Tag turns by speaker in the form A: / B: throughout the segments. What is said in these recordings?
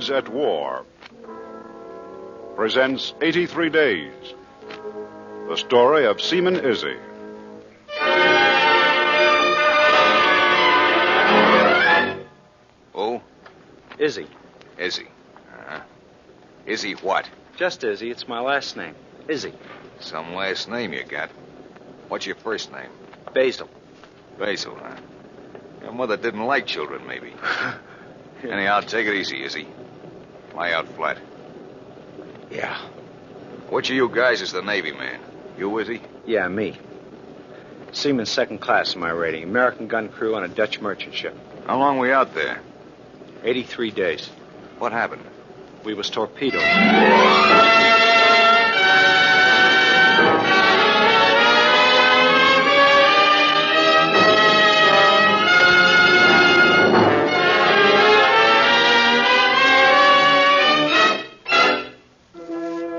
A: Words at War presents 83 Days, the story of Seaman Izzi.
B: Who?
C: Izzi.
B: Izzi. Izzi what?
C: Just Izzi. It's my last name. Izzi.
B: Some last name you got. What's your first name?
C: Basil.
B: Basil, huh? Your mother didn't like children, maybe. Anyhow, take it easy, Izzi. Lie out flat.
C: Yeah.
B: Which of you guys is the Navy man? You, Izzi?
C: Yeah, me. Seaman second class in my rating. American gun crew on a Dutch merchant ship.
B: How long we out there?
C: 83 days.
B: What happened?
C: We was torpedoed.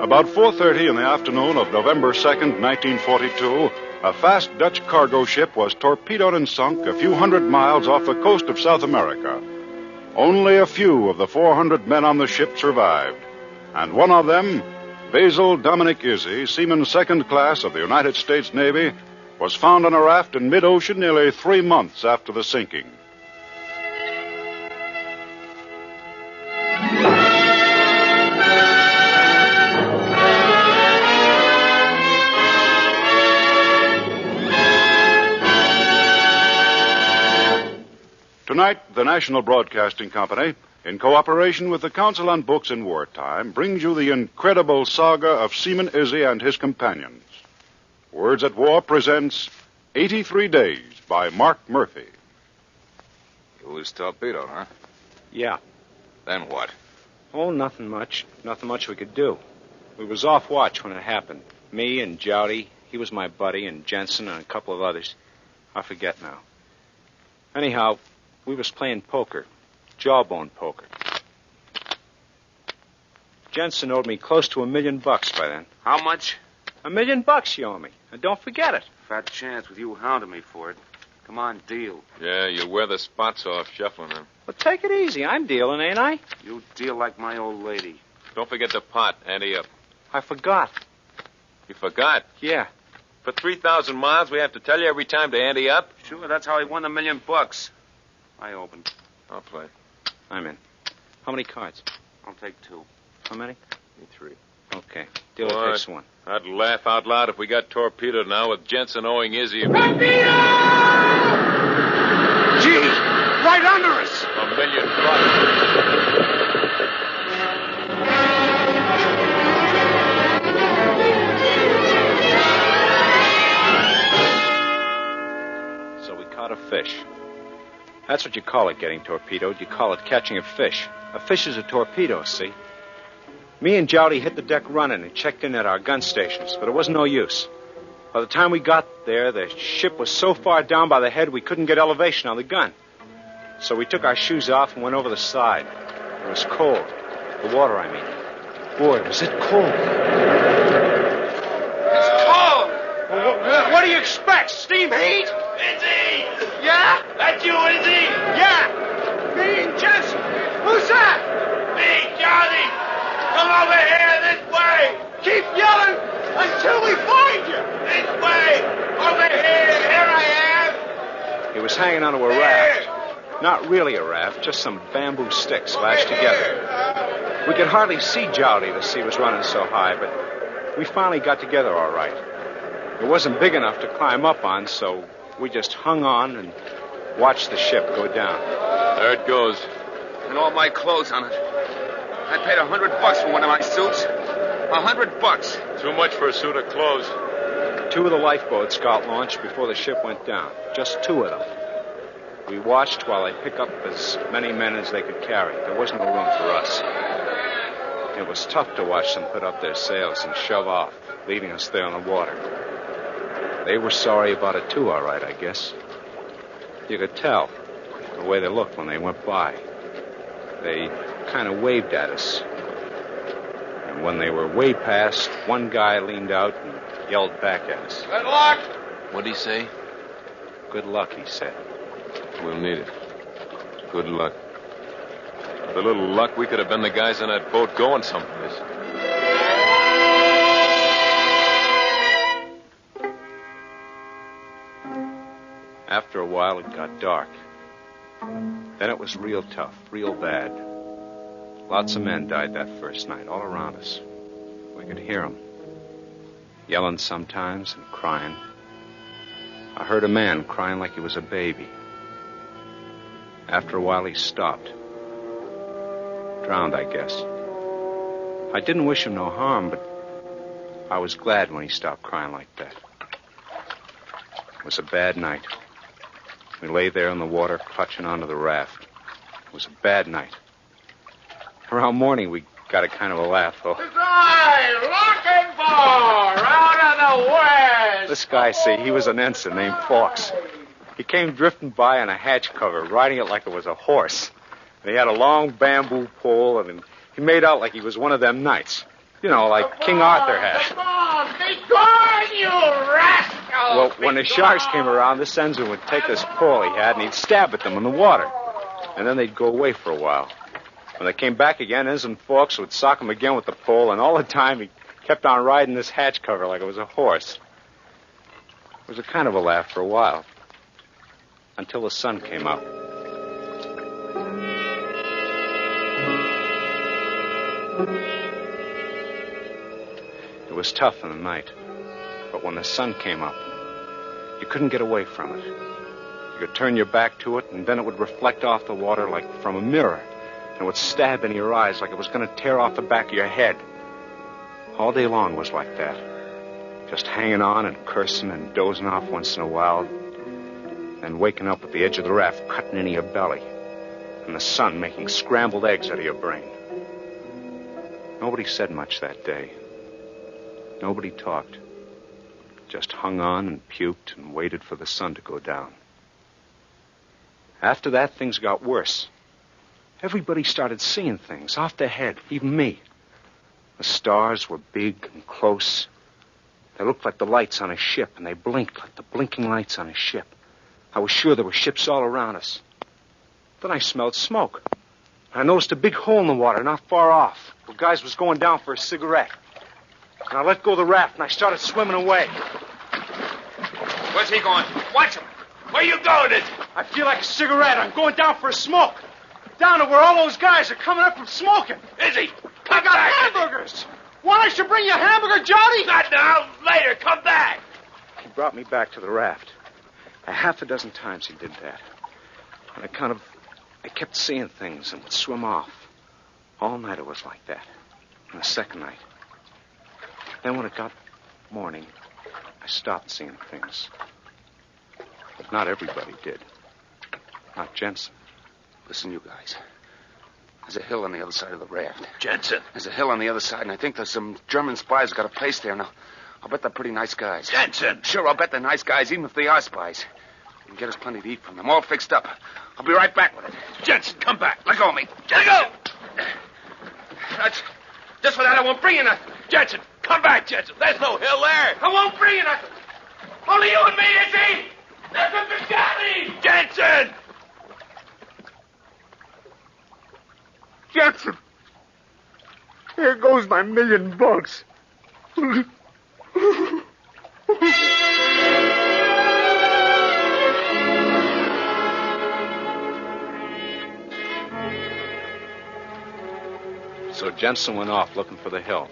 A: About 4:30 in the afternoon of November 2nd, 1942, a fast Dutch cargo ship was torpedoed and sunk a few hundred miles off the coast of South America. Only a few of the 400 men on the ship survived, and one of them, Basil Dominic Izzi, seaman second class of the United States Navy, was found on a raft in mid-ocean nearly 3 months after the sinking. Tonight, the National Broadcasting Company, in cooperation with the Council on Books in Wartime, brings you the incredible saga of Seaman Izzi and his companions. Words at War presents 83 Days by Mark Murphy.
B: You was torpedoed, huh?
C: Yeah.
B: Then what?
C: Oh, nothing much. Nothing much we could do. We was off watch when it happened. Me and Jowdy, he was my buddy, and Jensen and a couple of others. I forget now. Anyhow, we was playing poker. Jawbone poker. Jensen owed me close to $1 million by then.
D: How much?
C: $1 million you owe me. And don't forget it.
D: Fat chance with you hounding me for it. Come on, deal.
E: Yeah, you'll wear the spots off shuffling them.
C: Well, take it easy. I'm dealing, ain't I?
D: You deal like my old lady.
E: Don't forget the pot. Ante up.
C: I forgot.
E: You forgot?
C: Yeah.
E: For 3,000 miles, we have to tell you every time to ante up?
D: Sure, that's how he won $1 million. I opened.
E: I'll play.
C: I'm in. How many cards?
D: I'll take 2.
C: How many?
E: Me 3.
C: Okay. Dealer takes 1.
E: I'd laugh out loud if we got torpedoed now with Jensen owing Izzi.
D: Torpedo! Gee! Right under us!
E: $1 million.
C: So we caught a fish. That's what you call it, getting torpedoed. You call it catching a fish. A fish is a torpedo, see? Me and Jowdy hit the deck running and checked in at our gun stations, but it wasn't no use. By the time we got there, the ship was so far down by the head we couldn't get elevation on the gun. So we took our shoes off and went over the side. It was cold. The water, I mean. Boy, was it cold.
D: It's cold!
C: What do you expect? Steam heat?
D: Izzi!
C: Yeah?
D: That's you, Izzi!
C: Yeah! Me and Jensen. Who's that?
D: Me, Johnny! Come over here, this way!
C: Keep yelling until we find you.
D: This way! Over here! Here I am!
C: He was hanging onto a raft. Not really a raft, just some bamboo sticks lashed together. We could hardly see Jowdy, the sea was running so high, but we finally got together all right. It wasn't big enough to climb up on, so we just hung on and watched the ship go down.
E: There it goes.
D: And all my clothes on it. I paid $100 for one of my suits. $100.
E: Too much for a suit of clothes.
C: 2 of the lifeboats got launched before the ship went down. Just 2 of them. We watched while they picked up as many men as they could carry. There was no room for us. It was tough to watch them put up their sails and shove off, leaving us there on the water. They were sorry about it too, all right, I guess. You could tell the way they looked when they went by. They kind of waved at us. And when they were way past, one guy leaned out and yelled back at us.
D: Good luck!
E: What'd he say?
C: Good luck, he said.
E: We'll need it. Good luck. With a little luck, we could have been the guys on that boat going someplace.
C: After a while, it got dark. Then it was real tough, real bad. Lots of men died that first night, all around us. We could hear them, yelling sometimes and crying. I heard a man crying like he was a baby. After a while, he stopped. Drowned, I guess. I didn't wish him no harm, but I was glad when he stopped crying like that. It was a bad night. We lay there in the water, clutching onto the raft. It was a bad night. Around morning, we got a kind of a laugh, though.
F: Looking for out of the west.
C: This guy, see, he was an ensign named Fawkes. He came drifting by on a hatch cover, riding it like it was a horse. And he had a long bamboo pole, and he made out like he was one of them knights. You know, like King Arthur had.
F: Come on, be gone, you rascal!
C: Well, when the sharks came around, this ensign would take this pole he had, and he'd stab at them in the water. And then they'd go away for a while. When they came back again, Ensign Fawkes would sock him again with the pole, and all the time he kept on riding this hatch cover like it was a horse. It was a kind of a laugh for a while, until the sun came out. It was tough in the night, but when the sun came up, you couldn't get away from it. You could turn your back to it, and then it would reflect off the water like from a mirror, and it would stab into your eyes like it was going to tear off the back of your head. All day long was like that, just hanging on and cursing and dozing off once in a while, and waking up at the edge of the raft, cutting into your belly, and the sun making scrambled eggs out of your brain. Nobody said much that day. Nobody talked. Just hung on and puked and waited for the sun to go down. After that, things got worse. Everybody started seeing things off their head, even me. The stars were big and close. They looked like the lights on a ship, and they blinked like the blinking lights on a ship. I was sure there were ships all around us. Then I smelled smoke. I noticed a big hole in the water not far off, where guys was going down for a cigarette. And I let go of the raft, and I started swimming away.
D: Where's he going? Watch him. Where you going, Izzi?
C: I feel like a cigarette. I'm going down for a smoke. Down to where all those guys are coming up from smoking.
D: Izzi,
C: I
D: come
C: got
D: back.
C: hamburgers. Why don't you bring your hamburger, Johnny?
D: Not now. Later. Come back.
C: He brought me back to the raft. A half a dozen times he did that. And I kept seeing things and would swim off. All night it was like that. And the second night. Then when it got morning, I stopped seeing things. But not everybody did. Not Jensen.
D: Listen, you guys. There's a hill on the other side of the raft.
E: Jensen.
D: There's a hill on the other side, and I think there's some German spies who got a place there. Now, I'll bet they're pretty nice guys.
E: Jensen.
D: Sure, I'll bet they're nice guys, even if they are spies. We can get us plenty to eat from them, all fixed up. I'll be right back with it.
E: Jensen, come back.
D: Let go of me.
E: Let go.
D: That's... Just for that, I won't bring you nothing.
E: Jensen, come back, Jensen. There's no hill there.
D: I won't bring you nothing. Only you and me, Izzi. That's what you got me.
E: Jensen!
C: Jensen! Here goes my $1,000,000. So Jensen went off looking for the hill.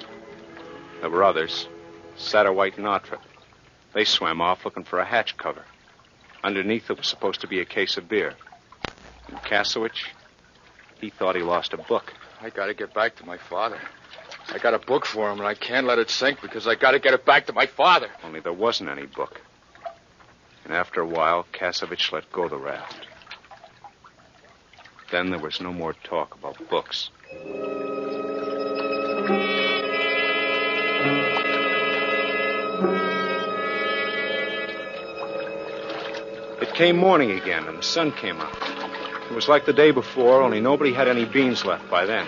C: There were others. Satterwhite and Ottrip. They swam off looking for a hatch cover. Underneath it was supposed to be a case of beer. And Kasowich, he thought he lost a book.
G: I gotta get back to my father. I got a book for him, and I can't let it sink because I gotta get it back to my father.
C: Only there wasn't any book. And after a while, Kasowich let go of the raft. Then there was no more talk about books. It came morning again, and the sun came up. It was like the day before, only nobody had any beans left by then.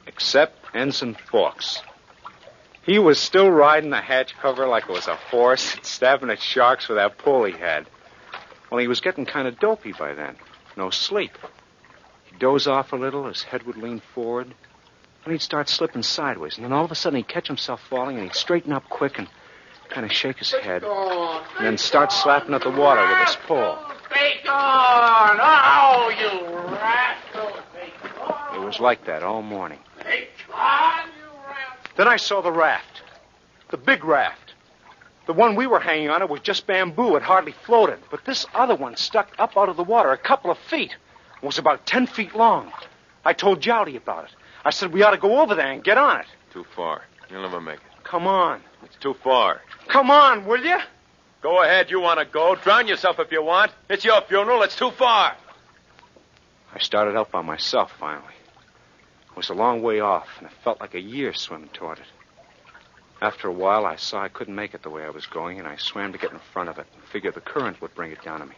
C: Except Ensign Fawkes. He was still riding the hatch cover like it was a horse, stabbing at sharks with that pole he had. Only he was getting kind of dopey by then. No sleep. He'd He'd doze off a little, his head would lean forward, and he'd start slipping sideways. And then all of a sudden he'd catch himself falling, and he'd straighten up quick and kind of shake his head, and then start slapping at the water with his pole.
F: Bacon! Oh, you rascal!
C: It was like that all morning.
F: Bacon, you rascal!
C: Then I saw the raft. The big raft. The one we were hanging on, it was just bamboo. It hardly floated. But this other one stuck up out of the water a couple of feet. It was about 10 feet long. I told Jowdy about it. I said we ought to go over there and get on it.
E: Too far. You'll never make it.
C: Come on.
E: It's too far.
C: Come on, will you?
E: Go ahead. You want to go. Drown yourself if you want. It's your funeral. It's too far.
C: I started out by myself, finally. It was a long way off, and it felt like a year swimming toward it. After a while, I saw I couldn't make it the way I was going, and I swam to get in front of it and figured the current would bring it down to me.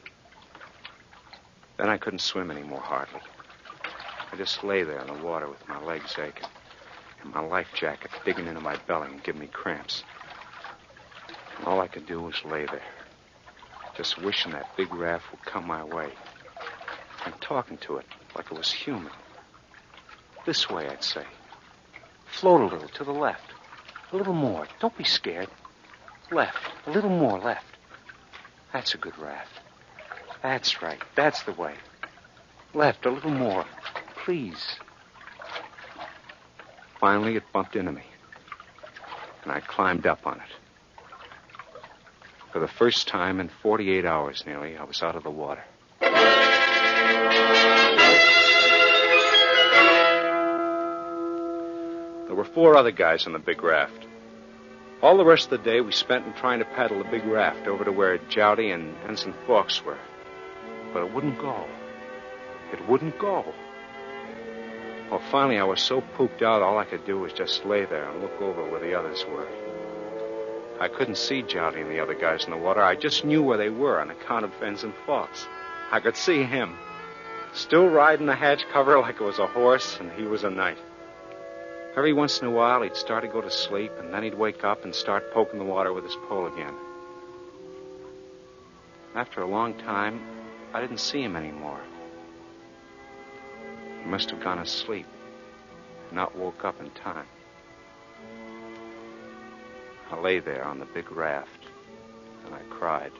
C: Then I couldn't swim anymore, hardly. I just lay there in the water with my legs aching and my life jacket digging into my belly and giving me cramps. And all I could do was lay there, just wishing that big raft would come my way and talking to it like it was human. This way, I'd say. Float a little to the left. A little more. Don't be scared. Left. A little more left. That's a good raft. That's right. That's the way. Left. A little more. Please. Finally, it bumped into me. And I climbed up on it. For the first time in 48 hours nearly, I was out of the water. There were 4 other guys on the big raft. All the rest of the day we spent in trying to paddle the big raft over to where Jowdy and Ensign Fawkes were. But it wouldn't go. It wouldn't go. Well, finally, I was so pooped out, all I could do was just lay there and look over where the others were. I couldn't see Jowdy and the other guys in the water. I just knew where they were on account of Ensign Fawkes. I could see him, still riding the hatch cover like it was a horse, and he was a knight. Every once in a while, he'd start to go to sleep, and then he'd wake up and start poking the water with his pole again. After a long time, I didn't see him anymore. He must have gone to sleep, and not woke up in time. I lay there on the big raft, and I cried.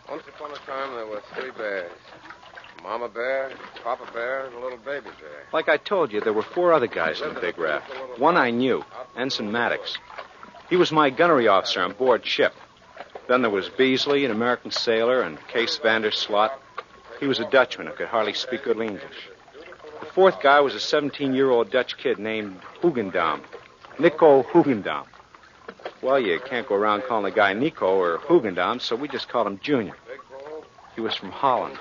H: Once upon a time, there were 3 bears. Mama bear, Papa bear, and a little baby bear.
C: Like I told you, there were 4 other guys in the big raft. One I knew, Ensign Maddox. He was my gunnery officer on board ship. Then there was Beasley, an American sailor, and Case Vanderslot. He was a Dutchman who could hardly speak good English. The 4th guy was a 17-year-old Dutch kid named Hugendam, Nico Hugendam. Well, you can't go around calling a guy Nico or Hugendam, so we just called him Junior. He was from Holland,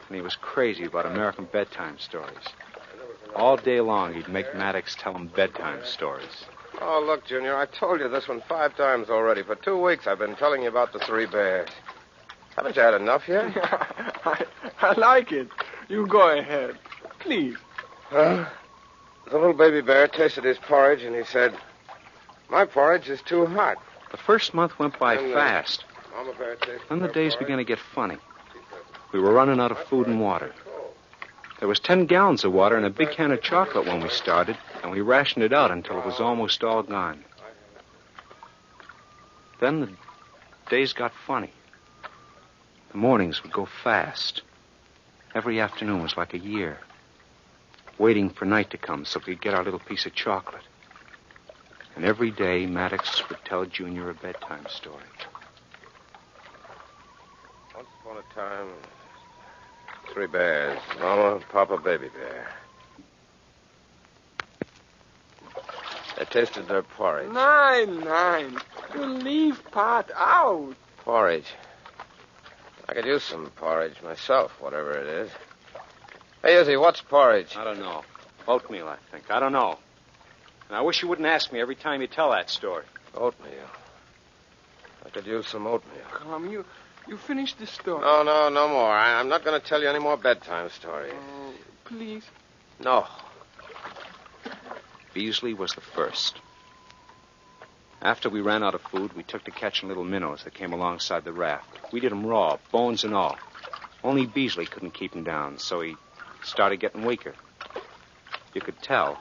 C: and he was crazy about American bedtime stories. All day long, he'd make Maddox tell him bedtime stories.
H: Oh, look, Junior, I told you this one 5 times already. For 2 weeks, I've been telling you about the 3 bears. Haven't you had enough yet?
I: I like it. You go ahead. Please.
H: Well, the little baby bear tasted his porridge, and he said, "My porridge is too hot."
C: The first month went by fast.
H: Mama bear tasted
C: Then the
H: her
C: days
H: porridge.
C: began to get funny. We were running out of food and water. There was 10 gallons of water and a big can of chocolate when we started, and we rationed it out until it was almost all gone. Then the days got funny. The mornings would go fast. Every afternoon was like a year, waiting for night to come so we could get our little piece of chocolate. And every day, Maddox would tell Junior a bedtime story.
H: Once upon a time, 3 bears. Mama, Papa, baby bear. They tasted their porridge.
I: Nine. You leave part out.
H: Porridge. I could use some porridge myself, whatever it is. Hey, Izzy, what's porridge?
C: I don't know. Oatmeal, I think. I don't know. And I wish you wouldn't ask me every time you tell that story.
H: Oatmeal. I could use some oatmeal.
I: Come, you finished the story.
H: No more. I'm not going to tell you any more bedtime stories.
I: Oh, please.
H: No.
C: Beasley was the first. After we ran out of food, we took to catching little minnows that came alongside the raft. We did 'em raw, bones and all. Only Beasley couldn't keep 'em down, so he started getting weaker. You could tell,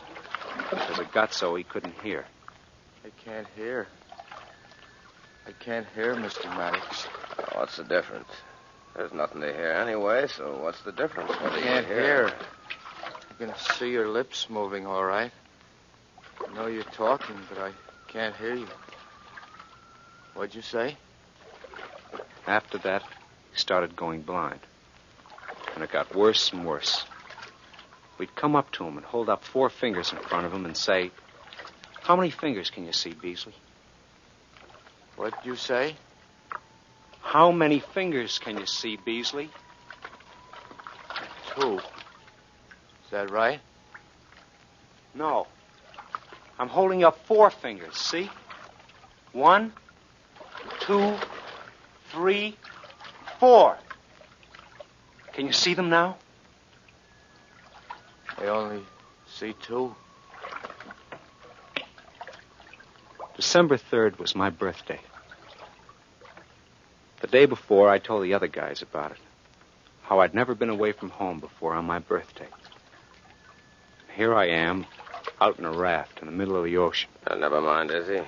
C: because it got so he couldn't hear.
G: I can't hear. I can't hear, Mr. Maddox.
H: What's the difference? There's nothing to hear anyway, so what's the difference? What do
G: I
H: you
G: can't
H: hear?
G: hear. I can see your lips moving all right. I know you're talking, but I can't hear you. What'd you say?
C: After that, he started going blind. And it got worse and worse. We'd come up to him and hold up 4 fingers in front of him and say, "How many fingers can you see, Beasley?"
G: What'd you say?
C: "How many fingers can you see, Beasley?"
G: 2. Is that right?
C: No. I'm holding up 4 fingers, see? 1, 2, 3, 4. Can you see them now?
G: I only see 2.
C: December 3rd was my birthday. The day before, I told the other guys about it. How I'd never been away from home before on my birthday. Here I am, out in a raft in the middle of the ocean.
H: Never mind, Izzy.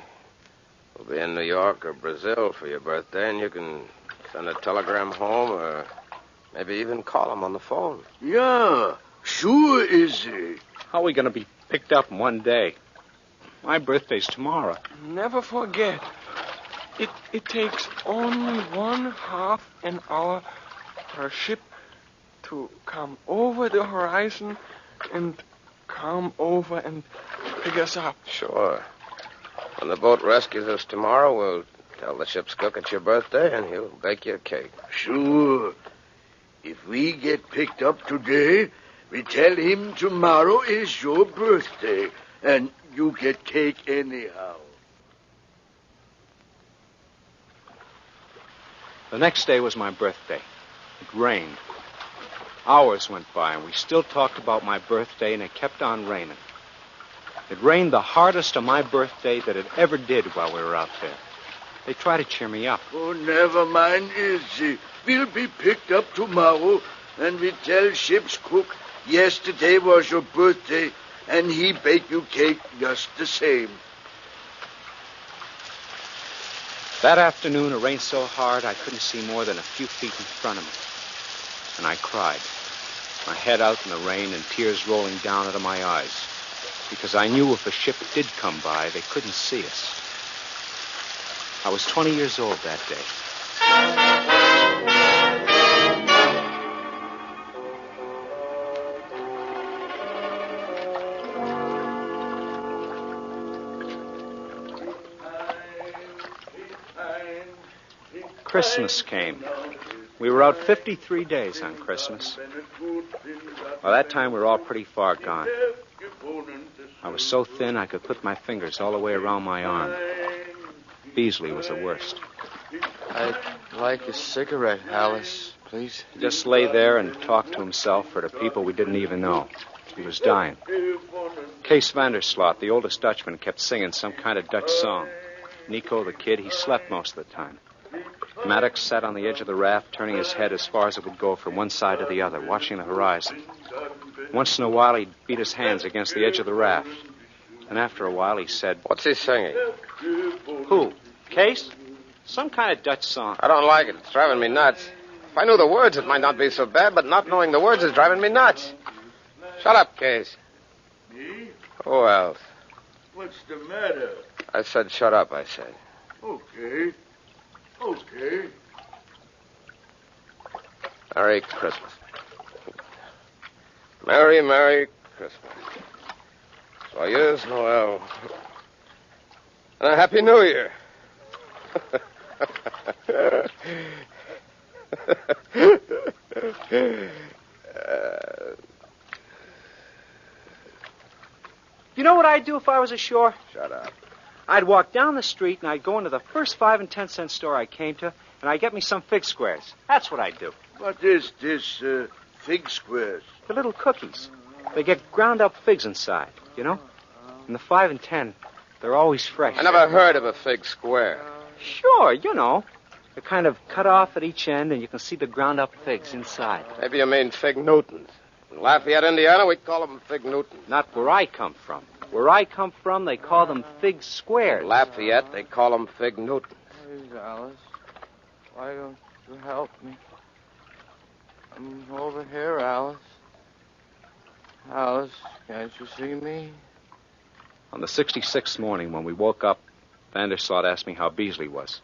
H: We'll be in New York or Brazil for your birthday, and you can send a telegram home or maybe even call them on the phone.
J: Yeah, sure, Izzy.
C: How are we going to be picked up in one day? My birthday's tomorrow.
I: Never forget, it takes only 1/2 an hour per ship to come over the horizon and come over and pick us up.
H: Sure. When the boat rescues us tomorrow, we'll tell the ship's cook it's your birthday, and he'll bake you a cake.
J: Sure. If we get picked up today, we tell him tomorrow is your birthday, and you get cake anyhow.
C: The next day was my birthday. It rained. Hours went by, and we still talked about my birthday, and it kept on raining. It rained the hardest on my birthday that it ever did while we were out there. They tried to cheer me up.
J: Oh, never mind, Izzy. We'll be picked up tomorrow, and we tell ship's cook yesterday was your birthday, and he baked you cake just the same.
C: That afternoon, it rained so hard I couldn't see more than a few feet in front of me. And I cried, my head out in the rain and tears rolling down out of my eyes, because I knew if a ship did come by, they couldn't see us. I was 20 years old that day. Christmas came. We were out 53 days on Christmas. By that time, we were all pretty far gone. I was so thin I could put my fingers all the way around my arm. Beasley was the worst.
G: I'd like a cigarette, Alice, please.
C: He just lay there and talked to himself or to people we didn't even know. He was dying. Kees Vandersloot, the oldest Dutchman, kept singing some kind of Dutch song. Nico, the kid, he slept most of the time. Maddox sat on the edge of the raft, turning his head as far as it would go from one side to the other, watching the horizon. Once in a while, he'd beat his hands against the edge of the raft. And after a while, he said,
H: What's he singing?
C: Who? Kees? Some kind of Dutch song.
H: I don't like it. It's driving me nuts. If I knew the words, it might not be so bad, but not knowing the words is driving me nuts. Shut up, Case.
J: Me?
H: Who else?
J: What's the matter?
H: I said shut up, I said.
J: Okay. Okay.
H: Merry Christmas. Merry, Merry Christmas. Joyeux Noel. And a Happy New Year.
C: You know what I'd do if I was ashore?
H: Shut up.
C: I'd walk down the street and I'd go into the first 5 and 10 cent store I came to, and I'd get me some fig squares. That's what I'd do.
J: What is this, fig squares?
C: The little cookies. They get ground up figs inside, you know? And the 5 and 10, They're always fresh.
H: I never heard of a fig square.
C: Sure, you know. They're kind of cut off at each end, and you can see the ground-up figs inside.
H: Maybe you mean fig Newtons. In Lafayette, Indiana, we call them fig Newtons.
C: Not where I come from. Where I come from, they call them fig squares.
H: In Lafayette, they call them fig Newtons.
G: Please, Alice. Why don't you help me? I'm over here, Alice. Alice, can't you see me?
C: On the 66th morning, when we woke up, Vandersloot asked me how Beasley was.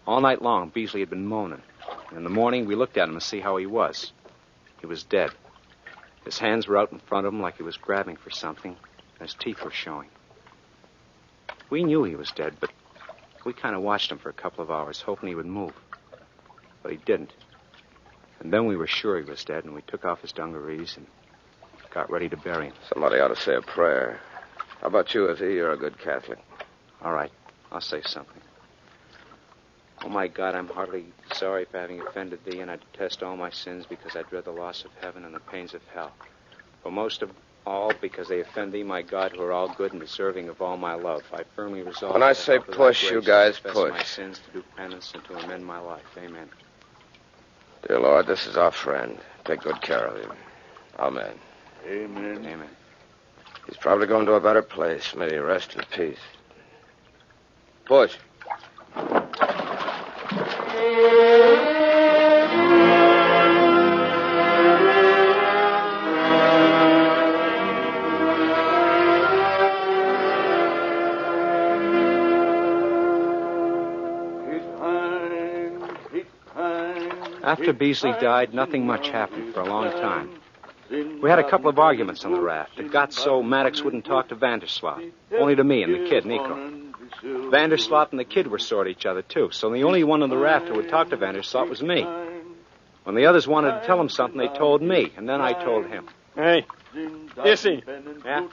C: All night long, Beasley had been moaning. In the morning, we looked at him to see how he was. He was dead. His hands were out in front of him like he was grabbing for something, and his teeth were showing. We knew he was dead, but we kind of watched him for a couple of hours, hoping he would move. But he didn't. And then we were sure he was dead, and we took off his dungarees and got ready to bury him.
H: Somebody ought to say a prayer. How about you, Izzy? You're a good Catholic.
C: All right, I'll say something. Oh, my God, I'm heartily sorry for having offended thee, and I detest all my sins because I dread the loss of heaven and the pains of hell. But most of all, because they offend thee, my God, who are all good and deserving of all my love. I firmly resolve...
H: When I say push, you guys push.
C: my sins, to do penance, and to amend my life. Amen.
H: Dear Lord, this is our friend. Take good care of him. Amen.
J: Amen.
C: Amen.
H: He's probably going to a better place. May he rest in peace. Push.
C: After Beasley died, nothing much happened for a long time. We had a couple of arguments on the raft. It got so Maddox wouldn't talk to Vandersloot, only to me and the kid, Nico. Vandersloot and the kid were sore at each other, too, so the only one on the raft who would talk to Vandersloot was me. When the others wanted to tell him something, they told me, and then I told him.
I: Hey, Izzy.
C: Yeah?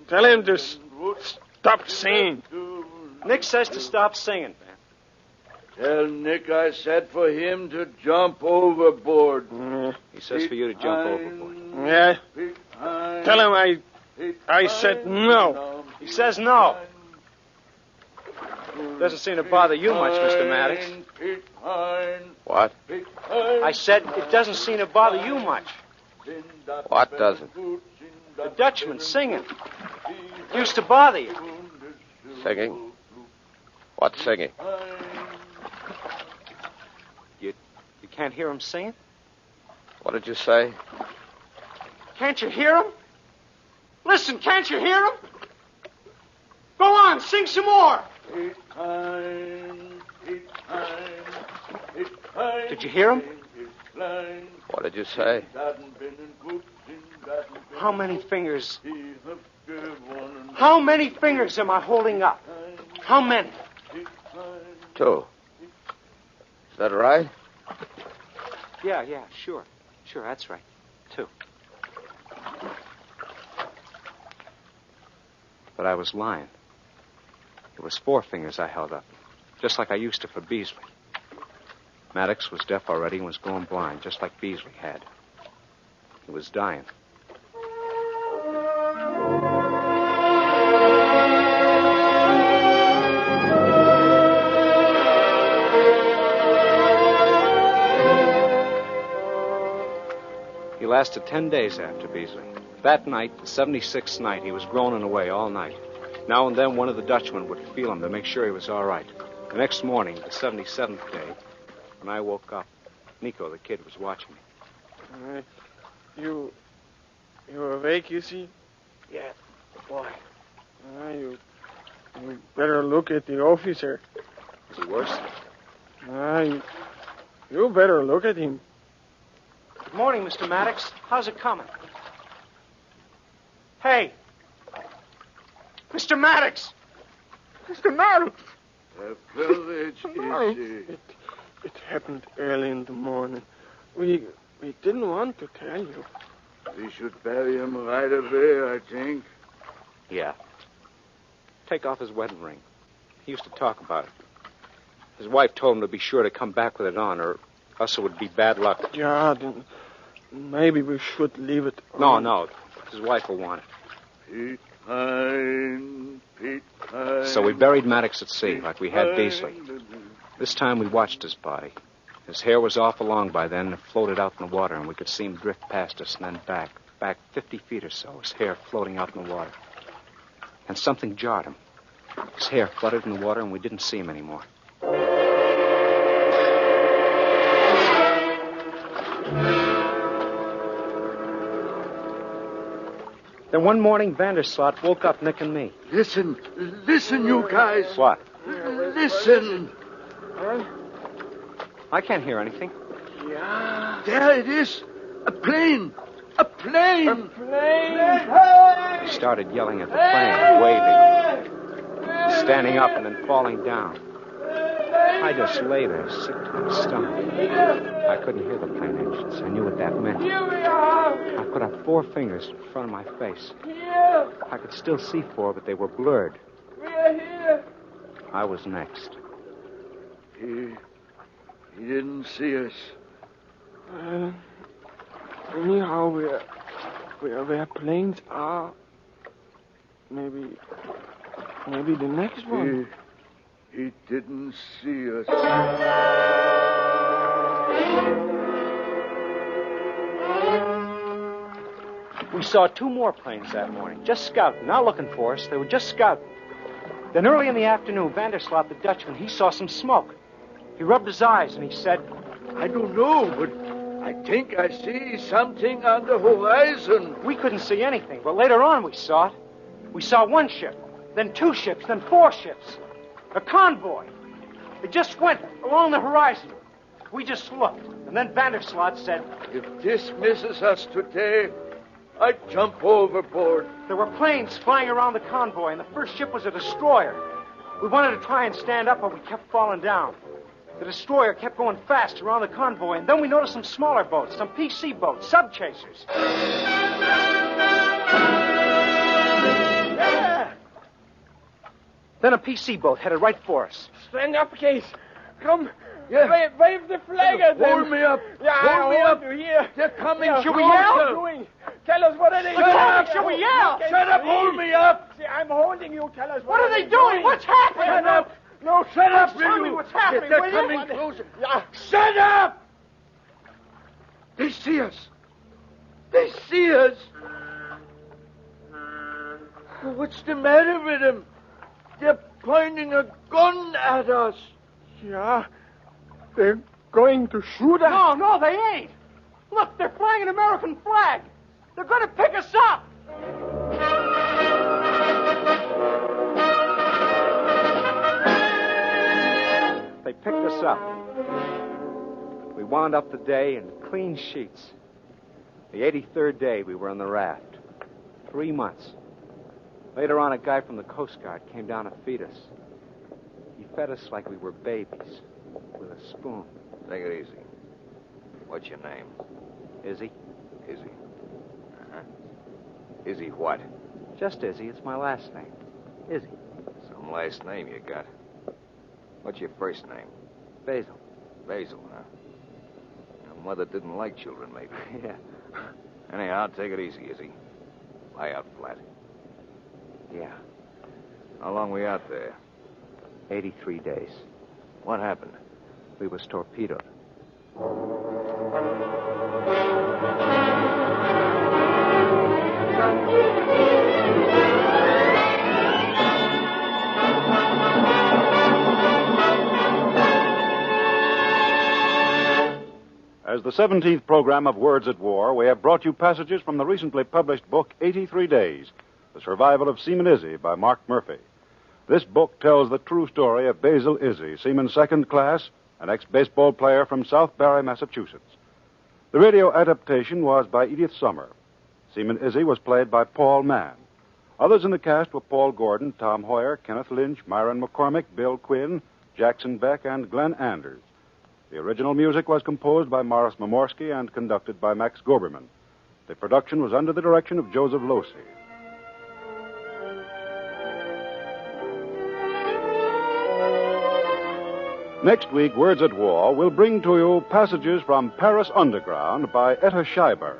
I: Tell him to stop singing.
C: Nick says to stop singing.
J: Tell Nick I said for him to jump overboard.
C: He says for you to jump overboard.
I: Yeah. Tell him I said no.
C: He says no. Doesn't seem to bother you much, Mr. Maddox.
H: What?
C: I said it doesn't seem to bother you much.
H: What doesn't?
C: The Dutchman singing. It used to bother you.
H: Singing? What singing?
C: You can't hear him singing?
H: What did you say?
C: Can't you hear him? Listen, can't you hear him? Go on, sing some more. Did you hear him?
H: What did you say?
C: How many fingers? How many fingers am I holding up? How many?
H: 2. Is that right?
C: Yeah, sure. Sure, that's right. 2. But I was lying. It was 4 fingers I held up, just like I used to for Beasley. Maddox was deaf already and was going blind, just like Beasley had. He was dying. He lasted 10 days after Beasley. That night, the 76th night, he was groaning away all night. Now and then, one of the Dutchmen would feel him to make sure he was all right. The next morning, the 77th day, when I woke up, Nico, the kid, was watching me.
I: You're awake, you see?
C: Yeah, boy.
I: You better look at the officer.
C: Is he worse?
I: You better look at him.
C: Good morning, Mr. Maddox. How's it coming? Hey! Mr. Maddox!
I: Mr. Maddox!
J: A privilege, Izzy.
I: It happened early in the morning. We didn't want to tell you.
J: We should bury him right away, I think.
C: Yeah. Take off his wedding ring. He used to talk about it. His wife told him to be sure to come back with it on, or else it would be bad luck.
I: Yeah, then maybe we should leave it on.
C: No. His wife will want it.
J: Pete Pine,
C: So we buried Maddox at sea, like we had Beasley. This time we watched his body. His hair was awful long by then, and it floated out in the water, and we could see him drift past us and then back 50 feet or so, his hair floating out in the water. And something jarred him. His hair fluttered in the water, and we didn't see him anymore. Then one morning, Vanderslot woke up Nick and me.
J: Listen, you guys.
C: What?
J: Listen.
C: I can't hear anything.
I: Yeah.
J: There it is. A plane. A plane.
I: A plane.
C: He started yelling at the plane, waving, standing up and then falling down. I just lay there, sick to my stomach. I couldn't hear the plane engines. I knew what that meant.
I: Here we are.
C: I put up 4 fingers in front of my face.
I: Here.
C: I could still see 4, but they were blurred.
I: We're here.
C: I was next.
J: He didn't see us.
I: Anyhow, where planes are. Maybe the next one.
J: He didn't see us.
C: We saw 2 more planes that morning, just scouting, not looking for us. They were just scouting. Then early in the afternoon, Vanderslot, the Dutchman, he saw some smoke. He rubbed his eyes and he said,
J: I don't know, but I think I see something on the horizon.
C: We couldn't see anything, but later on we saw it. We saw 1 ship, then 2 ships, then 4 ships. A convoy. It just went along the horizon. We just looked, and then Vanderslot said,
J: If this misses us today, I'd jump overboard.
C: There were planes flying around the convoy, and the first ship was a destroyer. We wanted to try and stand up, but we kept falling down. The destroyer kept going fast around the convoy, and then we noticed some smaller boats, some PC boats, sub-chasers. Yeah! Then a PC boat headed right for us.
I: Stand up, Case. Come.
J: Yeah.
I: Wave the flag at them.
J: Hold me up.
I: Yeah,
J: Hold me up.
I: You here.
J: They're coming.
I: Yeah,
J: Should we
I: what
J: yell?
I: are you doing? Tell us what are they
J: Shut
I: doing?
J: up.
I: Should we yell?
J: Shut up. Hold me up.
I: See, I'm holding you. Tell us
C: What are they doing? What's happening?
J: Shut up.
I: No,
J: Shut up,
C: Tell
J: will
C: me
J: you?
C: what's happening,
J: They're
C: will you?
J: coming closer.
I: Yeah.
J: Shut up! They see us. They see us. What's the matter with them? They're pointing a gun at us.
I: Yeah. They're going to shoot us.
C: No, they ain't. Look, they're flying an American flag. They're going to pick us up. They picked us up. We wound up the day in clean sheets. The 83rd day we were on the raft. 3 months. Later on, a guy from the Coast Guard came down to feed us. He fed us like we were babies, with a spoon.
B: Take it easy. What's your name?
C: Izzy?
B: Izzy. Izzy what?
C: Just Izzy. It's my last name. Izzy.
B: Some last name you got. What's your first name?
C: Basil.
B: Basil, huh? Your mother didn't like children, maybe.
C: Yeah.
B: Anyhow, take it easy, Izzy. Lie out flat.
C: Yeah.
B: How long we out there?
C: 83 days.
B: What happened?
C: We was torpedoed.
A: As the 17th program of Words at War, we have brought you passages from the recently published book, 83 Days, The Survival of Seaman Izzi by Mark Murphy. This book tells the true story of Basil Izzi, Seaman Second Class, an ex-baseball player from South Barry, Massachusetts. The radio adaptation was by Edith Summer. Seaman Izzi was played by Paul Mann. Others in the cast were Paul Gordon, Tom Hoyer, Kenneth Lynch, Myron McCormick, Bill Quinn, Jackson Beck, and Glenn Anders. The original music was composed by Morris Momorsky and conducted by Max Goberman. The production was under the direction of Joseph Losey. Next week, Words at War will bring to you passages from Paris Underground by Etta Schreiber,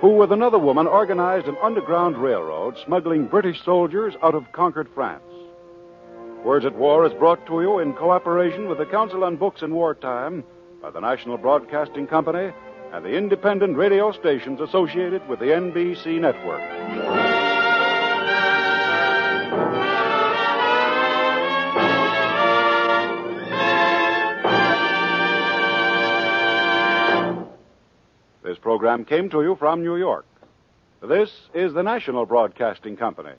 A: who with another woman organized an underground railroad smuggling British soldiers out of conquered France. Words at War is brought to you in cooperation with the Council on Books in Wartime by the National Broadcasting Company and the independent radio stations associated with the NBC network. This program came to you from New York. This is the National Broadcasting Company.